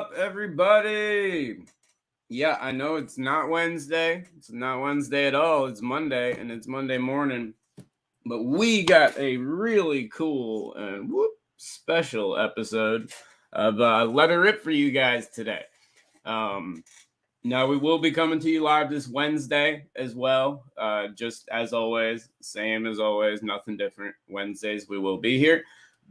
up, everybody? Yeah, I know it's not Wednesday. It's not Wednesday at all. It's Monday, and it's Monday morning. But we got a really cool and special episode of Let It Rip for you guys today. Um, Now, we will be coming to you live this Wednesday as well. Just as always, same as always, nothing different. Wednesdays we will be here.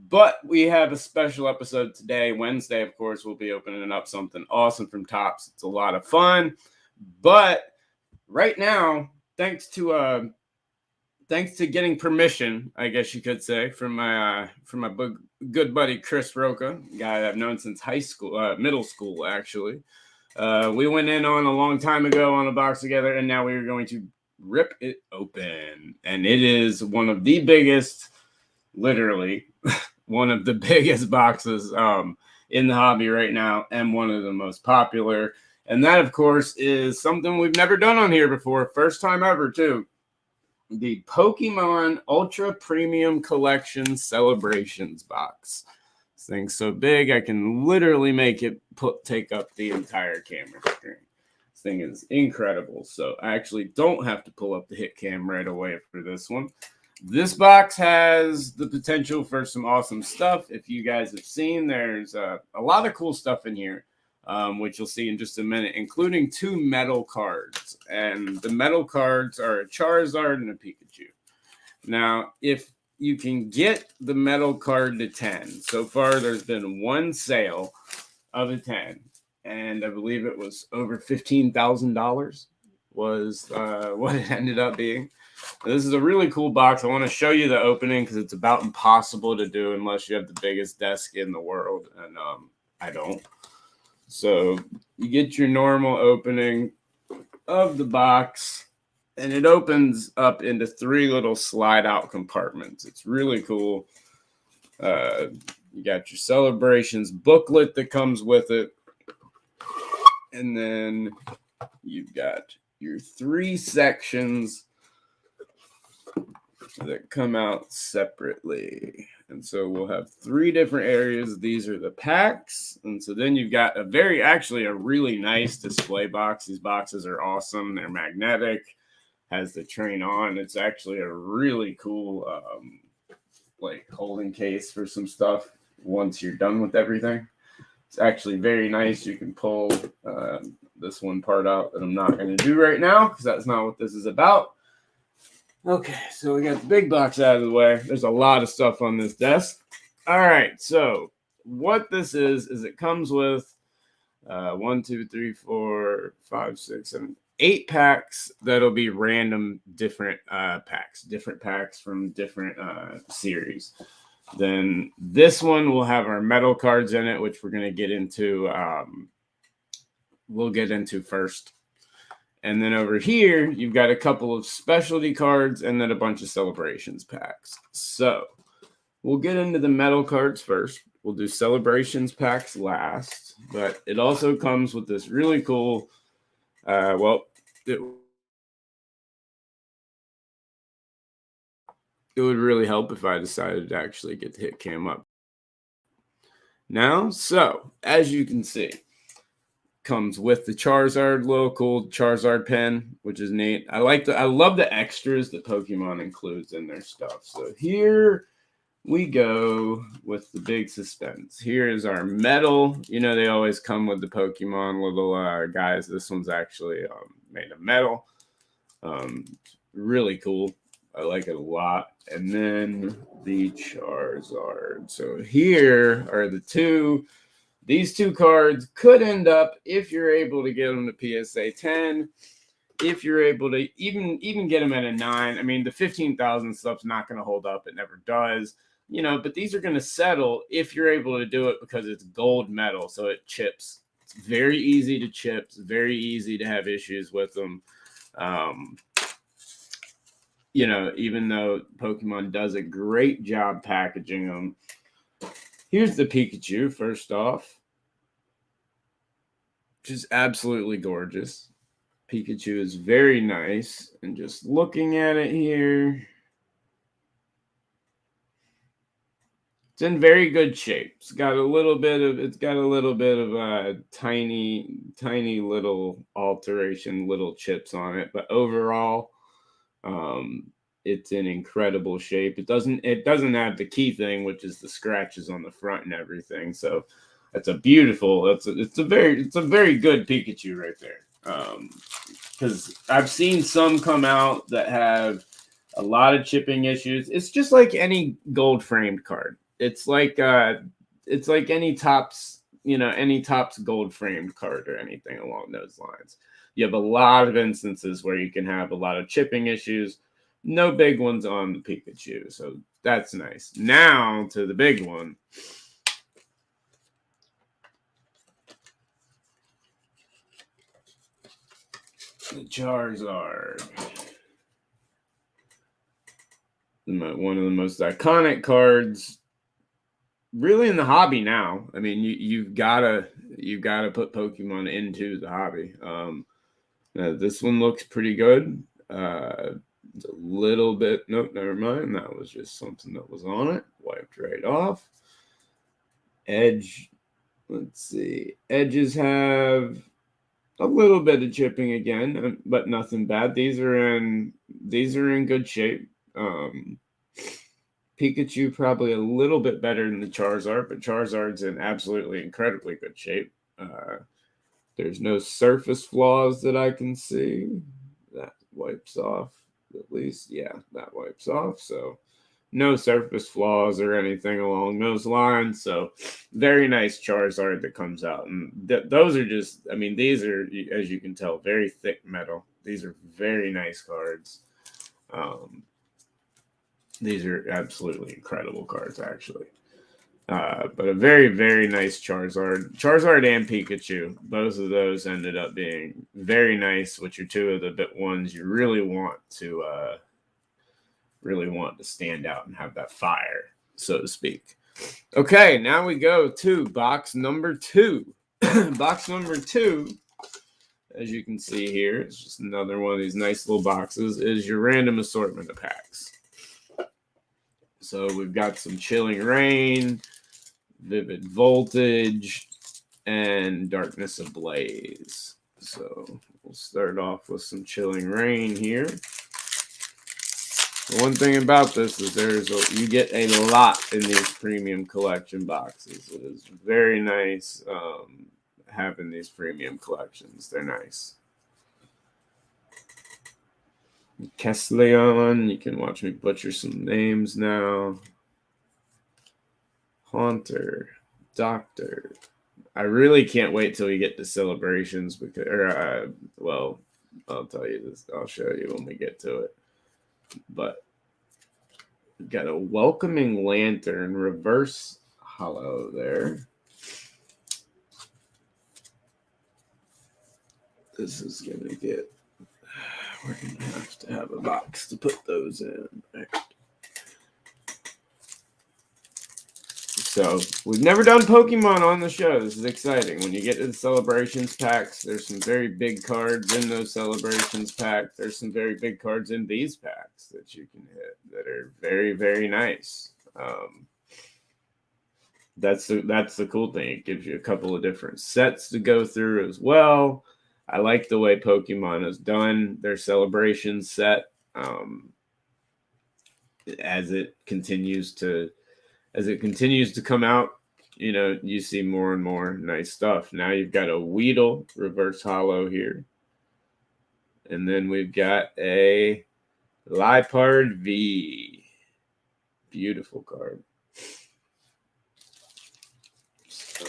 But we have a special episode today. Wednesday, of course, we'll be opening up something awesome from Tops. It's a lot of fun. But right now, thanks to getting permission, I guess you could say, from my good buddy Chris Roca, guy I've known since middle school, actually. We went in on a long time ago on a box together, and now we are going to rip it open. And it is one of the biggest, literally, one of the biggest boxes in the hobby right now, and one of the most popular. And that, of course, is something we've never done on here before. First time ever, too. The Pokemon Ultra Premium Collection Celebrations box. This thing's so big, I can literally make it take up the entire camera screen. This thing is incredible. So I actually don't have to pull up the hit cam right away for this one. This box has the potential for some awesome stuff. If you guys have seen, there's a lot of cool stuff in here, which you'll see in just a minute, including 2 metal cards. And the metal cards are a Charizard and a Pikachu. Now, if you can get the metal card to 10, so far there's been one sale of a 10, and I believe it was over $15,000 was what it ended up being. This is a really cool box. I want to show you the opening because it's about impossible to do unless you have the biggest desk in the world, and I don't. So you get your normal opening of the box, and it opens up into 3 little slide-out compartments. It's really cool. You got your Celebrations booklet that comes with it, and then you've got your 3 sections that come out separately. And so we'll have 3 different areas. These are the packs. And so then you've got a really nice display box. These boxes are awesome. They're magnetic, has the train on. It's actually a really cool holding case for some stuff once you're done with everything. It's actually very nice. You can pull this one part out that I'm not going to do right now because that's not what this is about. Okay, so we got the big box out of the way. There's a lot of stuff on this desk. All right, so what this is it comes with 1, 2, 3, 4, 5, 6, 7, 8 packs that'll be random different packs from different series. Then this one will have our metal cards in it, which we're going to get into. We'll get into first. And then over here, you've got a couple of specialty cards and then a bunch of Celebrations packs. So we'll get into the metal cards first. We'll do Celebrations packs last. But it also comes with this really cool, it would really help if I decided to actually get the hit cam up now. So as you can see, comes with the Charizard, little cool Charizard pen, which is neat. I love the extras that Pokemon includes in their stuff. So here we go with the big suspense. Here is our metal. You know, they always come with the Pokemon little guys. This one's actually made of metal. Really cool. I like it a lot. And then the Charizard. So here are the 2. These 2 cards could end up, if you're able to get them to PSA 10, if you're able to even get them at a 9. I mean, the 15,000 stuff's not going to hold up. It never does. You know, but these are going to settle if you're able to do it because it's gold metal, so it chips. It's very easy to chip. It's very easy to have issues with them. You know, even though Pokemon does a great job packaging them. Here's the Pikachu, first off. Just absolutely gorgeous. Pikachu is very nice. And just looking at it here, It's in very good shape. It's got a little bit of tiny little alteration, little chips on it, but overall, it's in incredible shape. It doesn't have the key thing, which is the scratches on the front and everything. So it's a very good Pikachu right there. Because I've seen some come out that have a lot of chipping issues. It's just like any gold framed card. It's like any Topps, any Topps gold framed card or anything along those lines. You have a lot of instances where you can have a lot of chipping issues. No big ones on the Pikachu, so that's nice. Now to the big one. The Charizard. One of the most iconic cards really in the hobby now. I mean, you've gotta put Pokemon into the hobby. This one looks pretty good. It's a little bit. Nope, never mind. That was just something that was on it. Wiped right off. Edge. Let's see. Edges have a little bit of chipping again, but nothing bad. These are in good shape. Pikachu probably a little bit better than the Charizard, but Charizard's in absolutely incredibly good shape. There's no surface flaws that I can see. That wipes off, at least. Yeah, that wipes off. So no surface flaws or anything along those lines. So very nice Charizard that comes out. And those are just, I mean, these are, as you can tell, very thick metal. These are very nice cards. These are absolutely incredible cards, actually. But a very, very nice Charizard. Charizard and Pikachu, both of those ended up being very nice, which are two of the ones you really want to stand out and have that fire, so to speak. Okay, now we go to box number 2. Box number 2, as you can see here, it's just another one of these nice little boxes, is your random assortment of packs. So we've got some Chilling Rain, Vivid Voltage, and Darkness Ablaze. So we'll start off with some Chilling Rain here. The one thing about this is you get a lot in these premium collection boxes. It is very nice having these premium collections. They're nice. Kessleon, you can watch me butcher some names now. Haunter, Doctor. I really can't wait till we get to celebrations because, I'll tell you this. I'll show you when we get to it. But we've got a Welcoming Lantern reverse hollow there. This is gonna get. We're gonna have to have a box to put those in. Right. So we've never done Pokemon on the show. This is exciting. When you get to the Celebrations packs, there's some very big cards in those Celebrations packs. There's some very big cards in these packs that you can hit that are very, very nice. That's the cool thing. It gives you a couple of different sets to go through as well. I like the way Pokemon has done their Celebrations set. As it continues to come out, you see more and more nice stuff. Now you've got a Weedle reverse hollow here. And then we've got a Liepard V. Beautiful card. So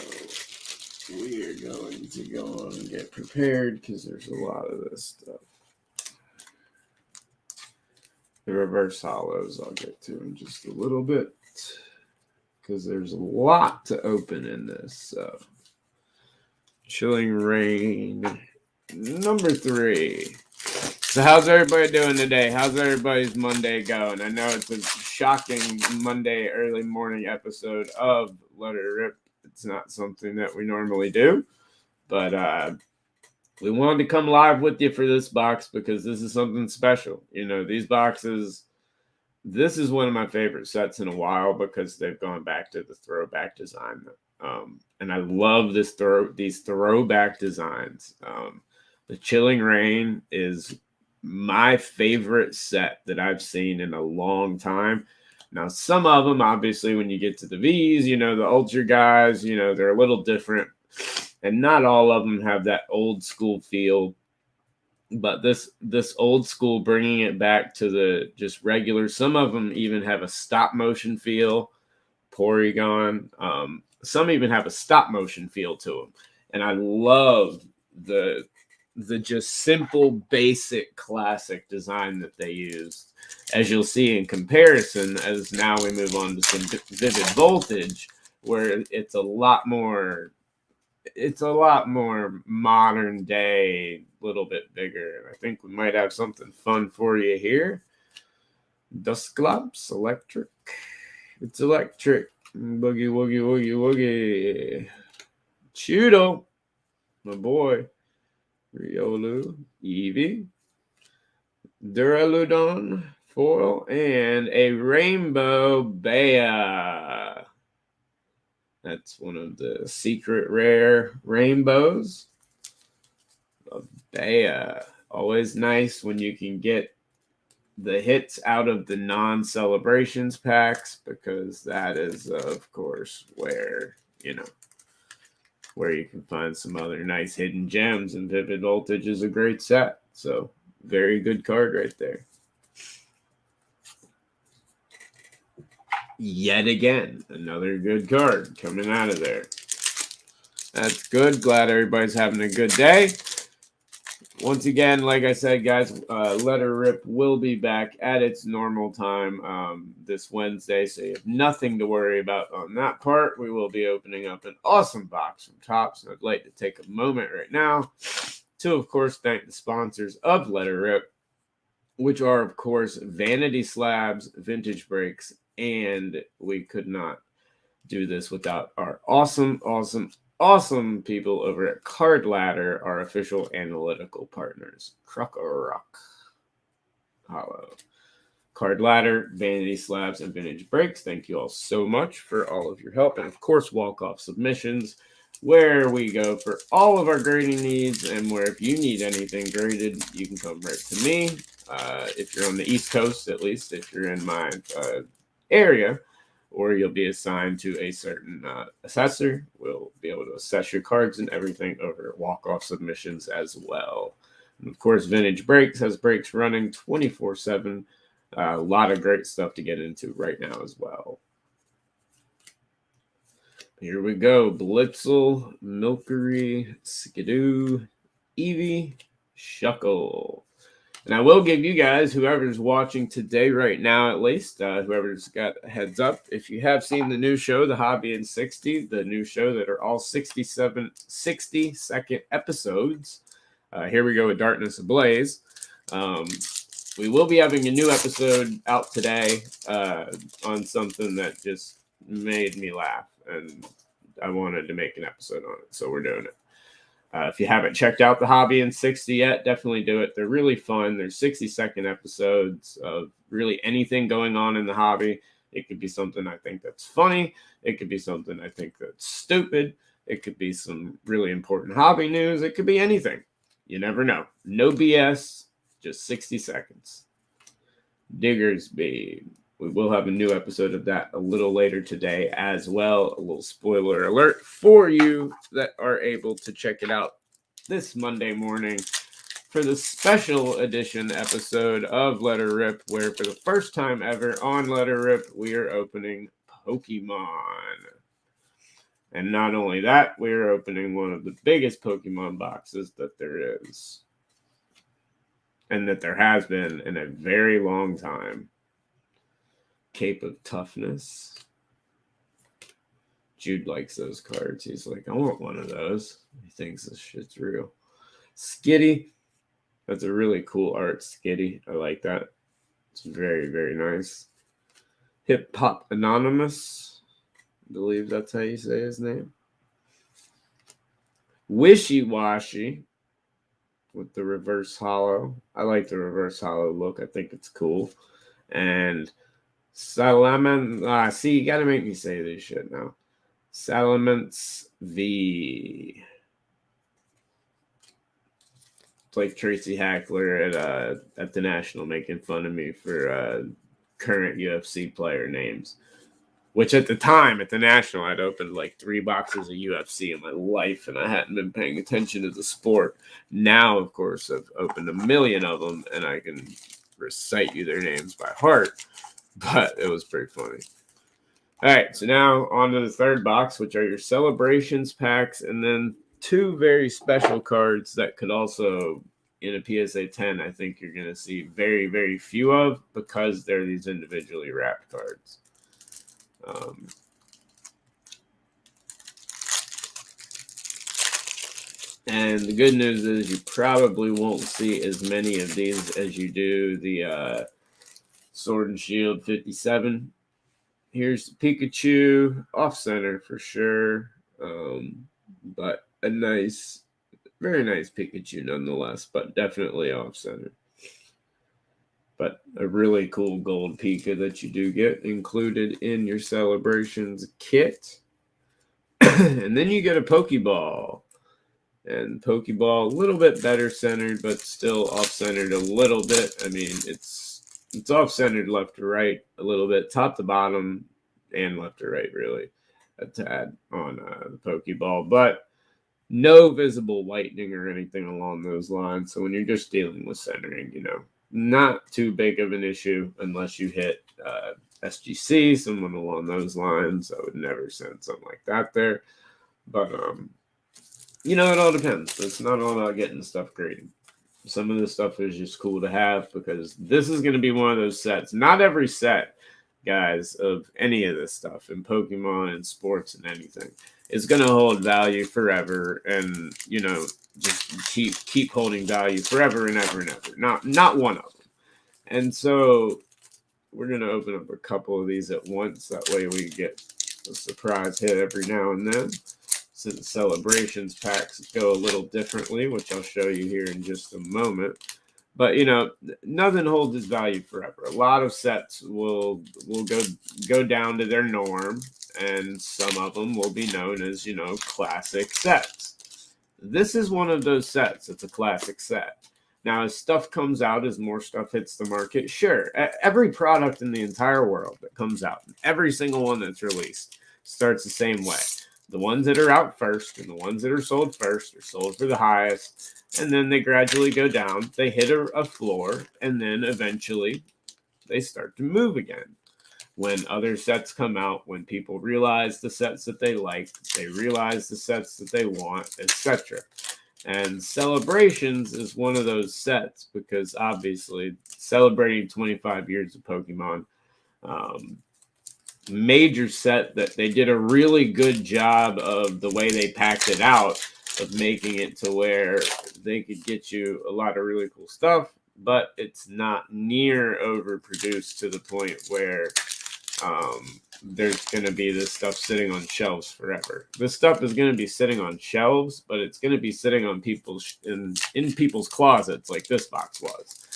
we are going to go on and get prepared because there's a lot of this stuff. The reverse hollows I'll get to in just a little bit because there's a lot to open in this. So, Chilling Rain, number 3. So how's everybody doing today? How's everybody's Monday going? I know it's a shocking Monday early morning episode of Let It Rip. It's not something that we normally do, but we wanted to come live with you for this box because this is something special. These boxes This is one of my favorite sets in a while because they've gone back to the throwback design. And I love these throwback designs. The Chilling Reign is my favorite set that I've seen in a long time. Now, some of them, obviously, when you get to the V's, the Ultra guys, they're a little different. And not all of them have that old school feel. But this old school, bringing it back to the just regular. Some of them even have a stop motion feel. Porygon. Some even have a stop motion feel to them, and I love the just simple, basic, classic design that they used. As you'll see in comparison, as now we move on to some Vivid Voltage, where it's a lot more modern day, a little bit bigger. And I think we might have something fun for you here. Dusclops Electric. It's electric. Boogie, woogie, woogie, woogie. Chudo, my boy. Riolu, Eevee, Duraludon, Foil, and a Rainbow Bea. That's one of the secret rare rainbows of Bea. Always nice when you can get the hits out of the non-celebrations packs, because that is, of course, where you can find some other nice hidden gems, and Vivid Voltage is a great set. So, very good card right there. Yet again, another good card coming out of there. That's good. Glad everybody's having a good day. Once again, like I said, guys, Letter Rip will be back at its normal time this Wednesday, so you have nothing to worry about on that part. We will be opening up an awesome box from Topps, and I'd like to take a moment right now to, of course, thank the sponsors of Letter Rip, which are, of course, Vanity Slabs, Vintage Breaks, and we could not do this without our awesome people over at Card Ladder, our official analytical partners. Rock Hollow. Card Ladder, Vanity Slabs, and Vintage Breaks. Thank you all so much for all of your help. And of course, Walk-Off Submissions, where we go for all of our grading needs, and where if you need anything graded, you can come right to me. If you're on the East Coast, at least, if you're in my area, or you'll be assigned to a certain assessor. We'll be able to assess your cards and everything over at Walk-Off Submissions as well. And of course, Vintage Breaks has breaks running 24/7. A lot of great stuff to get into right now as well. Here we go. Blitzel, Milkery, Skidoo, Eevee, Shuckle. And I will give you guys, whoever's watching today right now at least, whoever's got a heads up, if you have seen the new show, The Hobby in 60, the new show that are all 60-second episodes. Here we go with Darkness Ablaze. We will be having a new episode out today on something that just made me laugh, and I wanted to make an episode on it, so we're doing it. If you haven't checked out The Hobby in 60 yet, definitely do it. They're really fun. They're 60-second episodes of really anything going on in the hobby. It could be something I think that's funny. It could be something I think that's stupid. It could be some really important hobby news. It could be anything. You never know. No BS, just 60 seconds. Diggersby. We will have a new episode of that a little later today as well. A little spoiler alert for you that are able to check it out this Monday morning for the special edition episode of Letter Rip, where for the first time ever on Letter Rip, we are opening Pokemon. And not only that, we are opening one of the biggest Pokemon boxes that there is, and that there has been in a very long time. Cape of Toughness. Jude likes those cards. He's like, I want one of those. He thinks this shit's real. Skitty. That's a really cool art, Skitty. I like that. It's very, very nice. Hip Hop Anonymous. I believe that's how you say his name. Wishy Washy with the reverse hollow. I like the reverse hollow look. I think it's cool. And Salamence. See, you gotta make me say this shit now. Salamence V. It's like Tracy Hackler at the National making fun of me for current UFC player names. Which at the time at the National, I'd opened like 3 boxes of UFC in my life, and I hadn't been paying attention to the sport. Now, of course, I've opened a million of them, and I can recite you their names by heart. But it was pretty funny. All right, so now on to the third box, which are your celebrations packs, and then 2 very special cards that could also, in a PSA 10, I think you're going to see very, very few of because they're these individually wrapped cards. And the good news is you probably won't see as many of these as you do the Sword and Shield 57. Here's the Pikachu, off-center for sure, but a nice, very nice Pikachu nonetheless, but definitely off-center. But a really cool gold Pika that you do get included in your celebrations kit. And then you get a Pokeball. And Pokeball, a little bit better centered, but still off-centered a little bit. I mean, it's off-centered left to right a little bit, top to bottom, and left to right, really, a tad on the Pokeball. But no visible whitening or anything along those lines. So when you're just dealing with centering, not too big of an issue unless you hit SGC, someone along those lines. I would never send something like that there. But, it all depends. It's not all about getting stuff graded. Some of this stuff is just cool to have because this is going to be one of those sets. Not every set, guys, of any of this stuff in Pokemon and sports and anything is going to hold value forever and, just keep holding value forever and ever and ever. Not one of them. And so we're going to open up a couple of these at once. That way we get a surprise hit every now and then. Since celebrations packs go a little differently, which I'll show you here in just a moment. But, nothing holds its value forever. A lot of sets will go down to their norm, and some of them will be known as, classic sets. This is one of those sets. It's a classic set. Now, as stuff comes out, as more stuff hits the market, sure, every product in the entire world that comes out, every single one that's released, starts the same way. The ones that are out first and the ones that are sold first are sold for the highest, and then they gradually go down. They hit a floor, and then eventually they start to move again. When other sets come out, when people realize the sets that they like, they realize the sets that they want, etc. And Celebrations is one of those sets because obviously celebrating 25 years of Pokemon, major set that they did a really good job of the way they packed it out, of making it to where they could get you a lot of really cool stuff, but it's not near overproduced to the point where there's going to be this stuff sitting on shelves forever. This stuff is going to be sitting on shelves, but it's going to be sitting on people's in people's closets like this box was.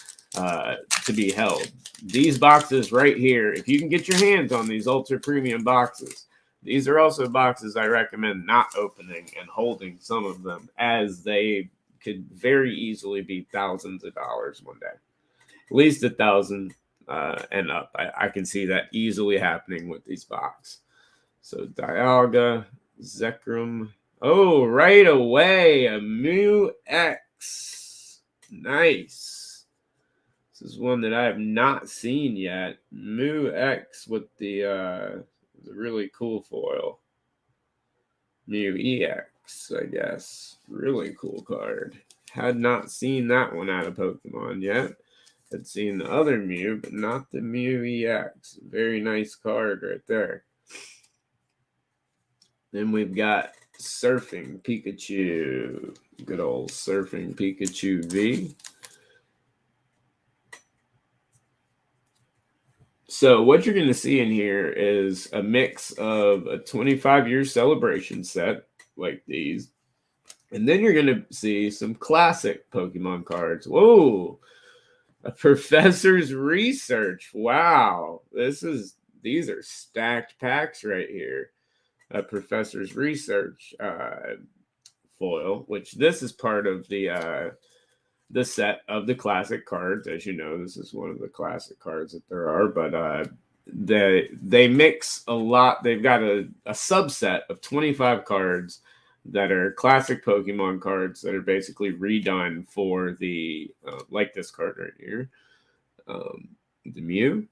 To be held. These boxes right here, if you can get your hands on these ultra premium boxes, these are also boxes I recommend not opening and holding some of them, as they could very easily be thousands of dollars one day. At least 1,000 and up. I can see that easily happening with these boxes. So Dialga, Zekrom. Oh, right away, a Mew X. Nice. This is one that I have not seen yet. Mew X with the really cool foil. Mew EX, I guess. Really cool card. Had not seen that one out of Pokemon yet. Had seen the other Mew, but not the Mew EX. Very nice card right there. Then we've got Surfing Pikachu. Good old Surfing Pikachu V. So what you're going to see in here is a mix of a 25-year celebration set like these. And then you're going to see some classic Pokemon cards. Whoa! A professor's research. Wow. These are stacked packs right here. A professor's research foil, which this is part of the set of the classic cards. As you know, this is one of the classic cards that there are, but they mix a lot. They've got a subset of 25 cards that are classic Pokemon cards that are basically redone for the like this card right here, the Mew,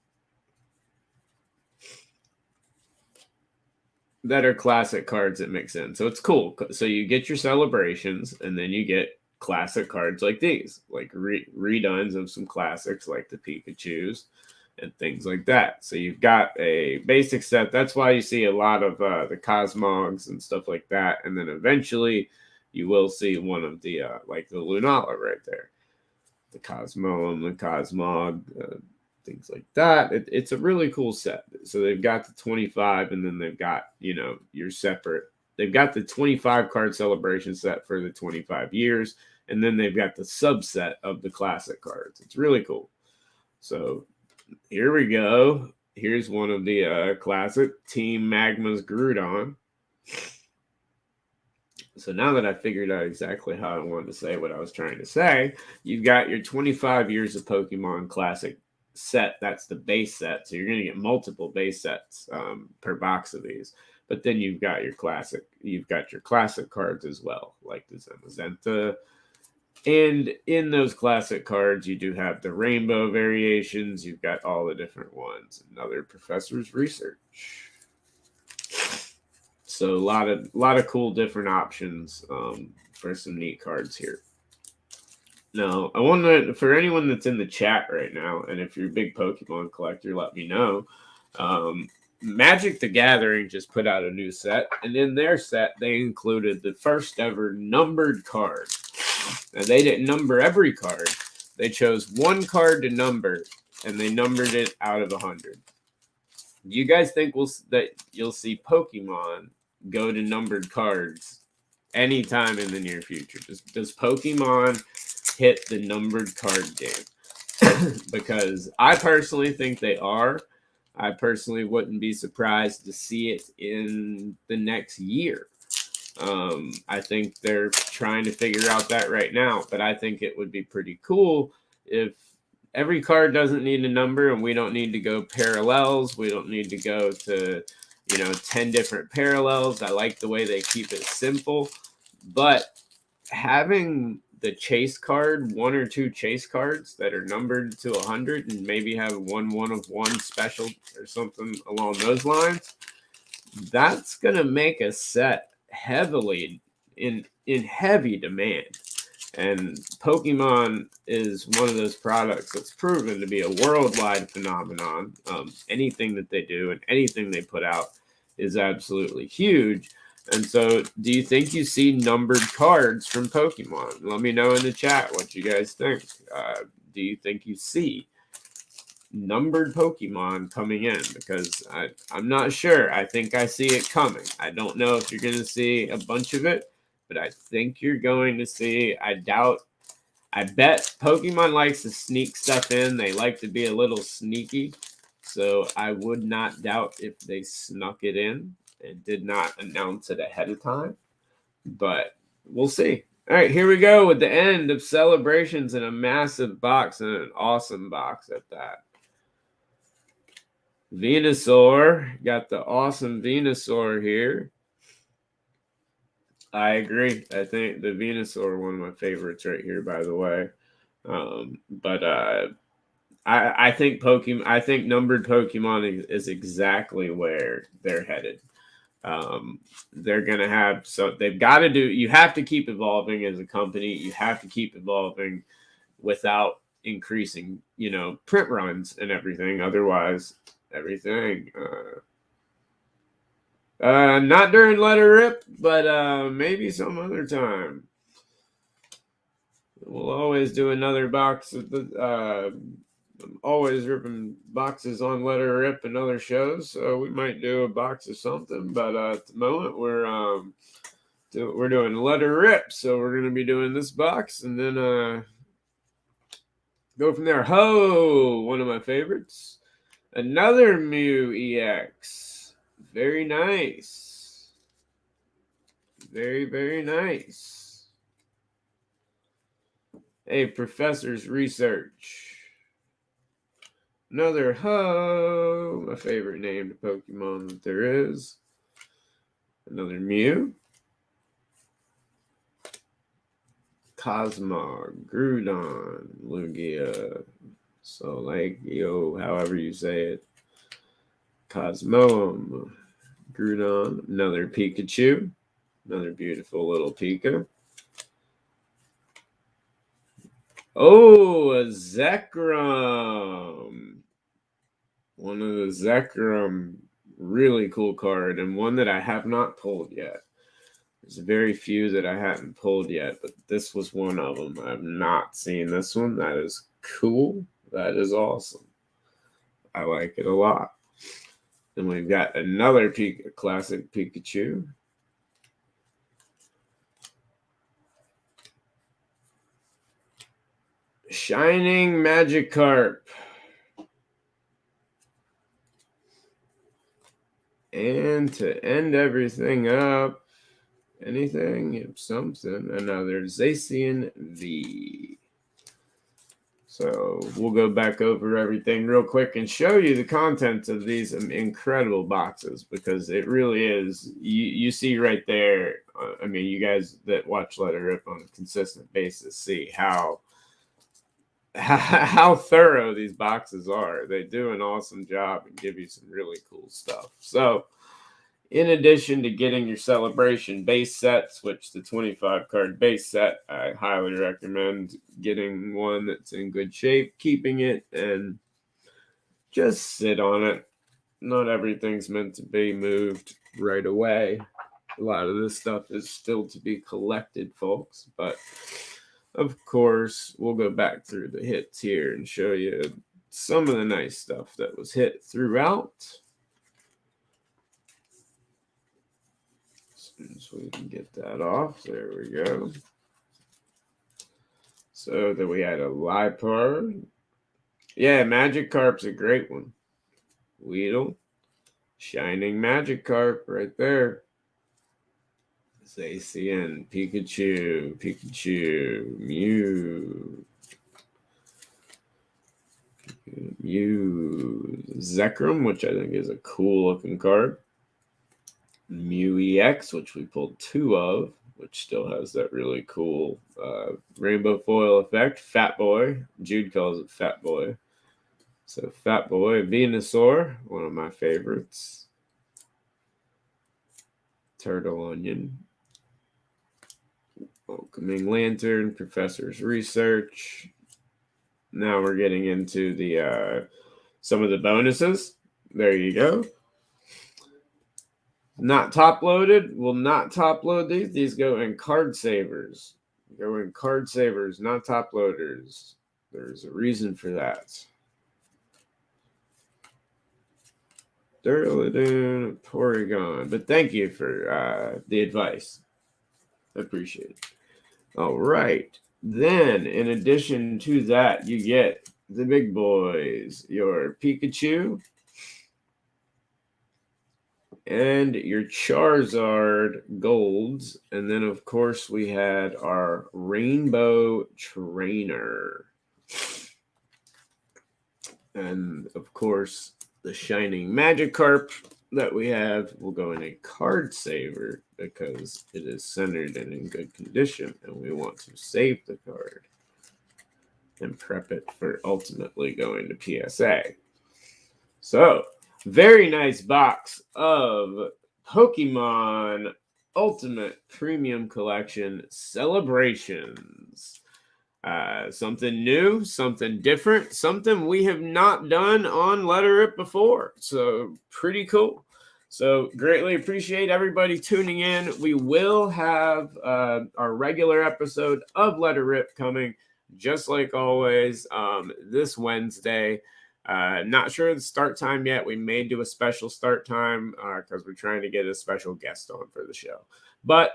that are classic cards that mix in. So it's cool. So you get your celebrations, and then you get classic cards like these, like redones of some classics like the Pikachus and things like that. So you've got a basic set. That's why you see a lot of the Cosmogs and stuff like that. And then eventually you will see one of the, like the Lunala right there. The Cosmo and the Cosmog, things like that. It's a really cool set. So they've got the 25, and then they've got, you know, your separate. They've got the 25 card celebration set for the 25 years, and then they've got the subset of the classic cards. It's really cool. So here we go. Here's one of the classic Team Magma's Groudon. So now that I figured out exactly how I wanted to say what I was trying to say, you've got your 25 years of Pokemon Classic set. That's the base set. So you're going to get multiple base sets per box of these. But then you've got your classic cards as well, like the Zamazenta. And in those classic cards, you do have the rainbow variations. You've got all the different ones. Another professor's research. So a lot of cool different options for some neat cards here. Now, I want to, for anyone that's in the chat right now, and if you're a big Pokemon collector, let me know. Magic the Gathering just put out a new set, and in their set, they included the first ever numbered card. Now, they didn't number every card. They chose one card to number, and they numbered it out of 100. Do you guys think that you'll see Pokemon go to numbered cards anytime in the near future? Does Pokemon hit the numbered card game? Because I personally think they are. I personally wouldn't be surprised to see it in the next year. I think they're trying to figure out that right now, but I think it would be pretty cool if every card doesn't need a number, and we don't need to go parallels. We don't need to go to, 10 different parallels. I like the way they keep it simple, but having the chase card, one or two chase cards that are numbered to 100, and maybe have one of one special or something along those lines, that's going to make a set heavily in heavy demand. And Pokemon is one of those products that's proven to be a worldwide phenomenon. Anything that they do and anything they put out is absolutely huge. And so, do you think you see numbered cards from Pokemon? Let me know in the chat what you guys think. Do you think you see numbered Pokemon coming in? Because I'm not sure. I think I see it coming. I don't know if you're going to see a bunch of it, but I think you're going to see. I bet Pokemon likes to sneak stuff in. They like to be a little sneaky. So I would not doubt if they snuck it in and did not announce it ahead of time. But we'll see. All right, here we go with the end of celebrations in a massive box, and an awesome box at that. Venusaur. Got the awesome Venusaur here. I agree. I think the Venusaur, one of my favorites right here, by the way. I think I think numbered Pokemon is exactly where they're headed. They're gonna have, so they've got to do. You have to keep evolving as a company. You have to keep evolving without increasing, print runs and everything. Otherwise, everything. Not during Letter Rip, but maybe some other time. We'll always do another box of the. I'm always ripping boxes on Letter Rip and other shows, so we might do a box of something. But at the moment, we're doing Letter Rip, so we're gonna be doing this box, and then Go from there. Ho! One of my favorites. Another Mew EX. Very nice. Very, very nice. A Professor's Research. Another Ho! My favorite named Pokemon that there is. Another Mew. Cosmog, Groudon, Lugia, Solagio, however you say it. Cosmoem, Groudon, another Pikachu, another beautiful little Pika. Oh, a Zekrom. One of the Zekrom, really cool card, and one that I have not pulled yet. There's very few that I haven't pulled yet, but this was one of them. I've not seen this one. That is cool. That is awesome. I like it a lot. Then we've got another classic Pikachu. Shining Magikarp. And to end everything up, anything, something, another Zacian V. So we'll go back over everything real quick and show you the contents of these incredible boxes, because it really is, you see right there, I mean, you guys that watch Let It Rip on a consistent basis see how thorough these boxes are. They do an awesome job and give you some really cool stuff. So in addition to getting your celebration base set, switch to 25 card base set, I highly recommend getting one that's in good shape, keeping it, and just sit on it. Not everything's meant to be moved right away. A lot of this stuff is still to be collected, folks, but of course, we'll go back through the hits here and show you some of the nice stuff that was hit throughout. As soon as we can get that off, there we go. So then we had a Liepard. Yeah, Magikarp's a great one. Weedle. Shining Magikarp right there. Zacian, Pikachu, Mew, Zekrom, which I think is a cool looking card. Mew EX, which we pulled 2 of, which still has that really cool rainbow foil effect. Fat Boy. Jude calls it Fat Boy. So Fat Boy. Venusaur, one of my favorites. Turtle Onion. Welcoming Lantern, Professor's Research. Now we're getting into the some of the bonuses. There you go. Not top loaded. Will not top load these. These go in card savers. Go in card savers, not top loaders. There's a reason for that. Durladun, Porygon. But thank you for the advice. I appreciate it. All right. Then, in addition to that, you get the big boys. Your Pikachu and your Charizard golds. And then, of course, we had our Rainbow Trainer. And, of course, the Shining Magikarp that we have will go in a card saver because it is centered and in good condition, and we want to save the card and prep it for ultimately going to PSA. So, very nice box of Pokemon Ultimate Premium Collection Celebrations. Something new, something different, something we have not done on Let It Rip before. So pretty cool. So greatly appreciate everybody tuning in. We will have our regular episode of Let It Rip coming, just like always, this Wednesday. Not sure the start time yet. We may do a special start time because we're trying to get a special guest on for the show. But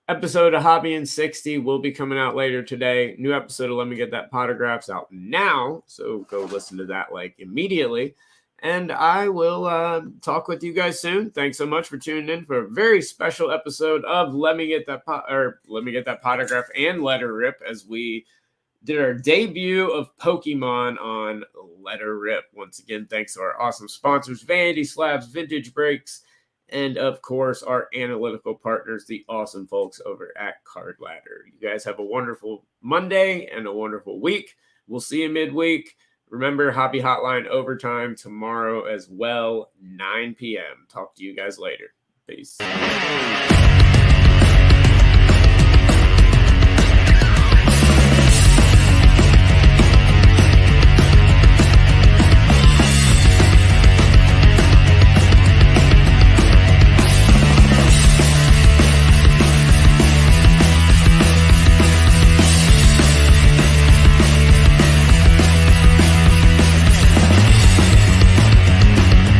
episode of Hobby in 60 will be coming out later today. New episode of Let Me Get That Podagraph's out now, so go listen to that like immediately. And I will talk with you guys soon. Thanks so much for tuning in for a very special episode of Let Me Get That Podagraph and Letter Rip, as we did our debut of Pokemon on Letter Rip. Once again, thanks to our awesome sponsors, Vanity Slabs, Vintage Breaks, and of course, our analytical partners, the awesome folks over at Card Ladder. You guys have a wonderful Monday and a wonderful week. We'll see you midweek. Remember, Hobby Hotline overtime tomorrow as well, 9 p.m. Talk to you guys later. Peace.